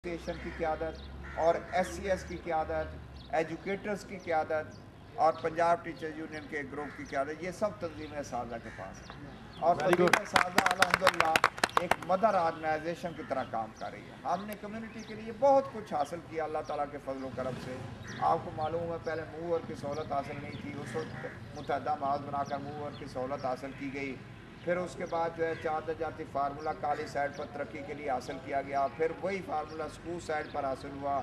Association की क़यादत और SCS की क़यादत, एजुकेटर्स की क़यादत और पंजाब टीचर यूनियन के ग्रुप की क़यादत, ये सब तंजीम साज़ा के पास है। और तंजीम साज़ा अल्हम्दुलिल्लाह एक मदर ऑर्गेनाइजेशन की तरह काम कर रही है। हमने कम्युनिटी के लिए बहुत कुछ हासिल किया अल्लाह ताला के फजल करम से। आपको मालूम है पहले मूवर की सहूलत हासिल नहीं थी, उस वक्त मुतहदा महाज बनाकर मूवर की सहूलत हासिल की गई। फिर उसके बाद जो है चाँद जाती फार्मूला काली साइड पर तरक्की के लिए हासिल किया गया, फिर वही फार्मूला स्कूल साइड पर हासिल हुआ,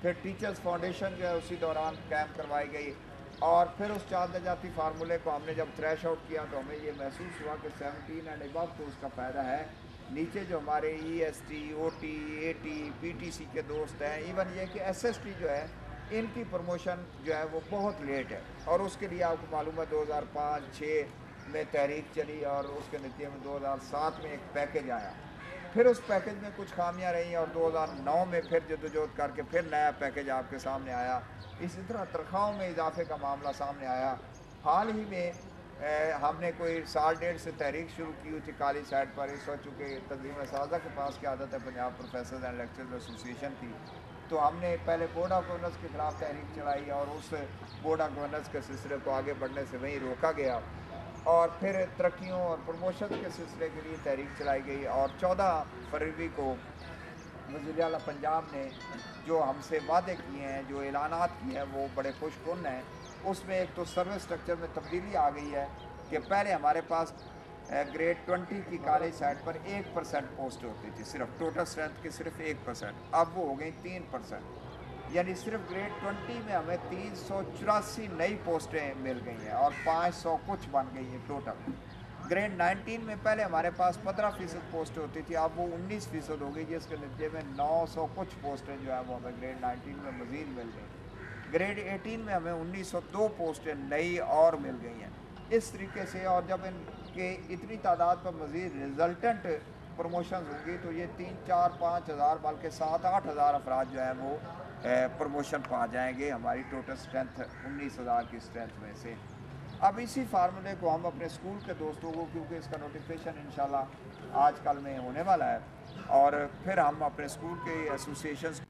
फिर टीचर्स फाउंडेशन जो है उसी दौरान कैंप करवाई गई। और फिर उस चाँद जाती फार्मूले को हमने जब थ्रेश आउट किया तो हमें ये महसूस हुआ कि 17 एंड अबव तो उसका फ़ायदा है। नीचे जो हमारे EST, OT, AT, PTC के दोस्त हैं, इवन ये कि SST जो है इनकी प्रमोशन जो है वो बहुत लेट है। और उसके लिए आपको मालूम है 2005-06 में तहरीक चली और उसके नतीजे में 2007 में एक पैकेज आया। फिर उस पैकेज में कुछ खामियां रहीं और 2009 में फिर जदोजहद करके फिर नया पैकेज आपके सामने आया। इसी तरह तनख्वाहों में इजाफे का मामला सामने आया। हाल ही में हमने कोई साल डेढ़ से तहरीक शुरू की हुई थी काली साइड पर। इस वक्त चूँकि तंजीम साज़ा के पास की आदत है Punjab professor and lecturers association की, तो हमने पहले बोर्ड ऑफ गवर्नर्स के ख़िलाफ़ तहरीक चलाई और उस बोर्ड ऑफ गवर्नर्स के सिलसिले को आगे बढ़ने से वहीं रोका गया। और फिर तरक्कियों और प्रमोशन के सिलसिले के लिए तहरीक चलाई गई। और 14 फरवरी को वज़ीर आला पंजाब ने जो हमसे वादे किए हैं, जो ऐलानात किए हैं, वो बड़े खुशकुन हैं। उसमें एक तो सर्विस स्ट्रक्चर में तब्दीली आ गई है कि पहले हमारे पास ग्रेड 20 की कॉलेज साइड पर 1% पोस्ट होती थी, सिर्फ टोटल स्ट्रेंथ की सिर्फ 1%, अब वो हो गई 3%। यानी सिर्फ ग्रेड 20 में हमें 384 नई पोस्टें मिल गई हैं और 500 कुछ बन गई हैं टोटल। ग्रेड 19 में पहले हमारे पास 15% पोस्ट होती थी, अब वो 19% हो गई, जिसके नतीजे में 900 कुछ पोस्टें जो है वो हमें ग्रेड 19 में मज़ीद मिल गई। ग्रेड 18 में हमें 1902 पोस्टें नई और मिल गई हैं। इस तरीके से और जब इनके इतनी तादाद पर मज़ीद रिजल्टेंट प्रमोशन होंगी तो ये 3-4-5 हज़ार बल्कि 7-8 हज़ार अफराद जो है वो प्रमोशन पा जाएंगे हमारी टोटल स्ट्रेंथ 19,000 की स्ट्रेंथ में से। अब इसी फार्मूले को हम अपने स्कूल के दोस्तों को, क्योंकि इसका नोटिफिकेशन इंशाल्लाह आज कल में होने वाला है, और फिर हम अपने स्कूल के एसोसिएशंस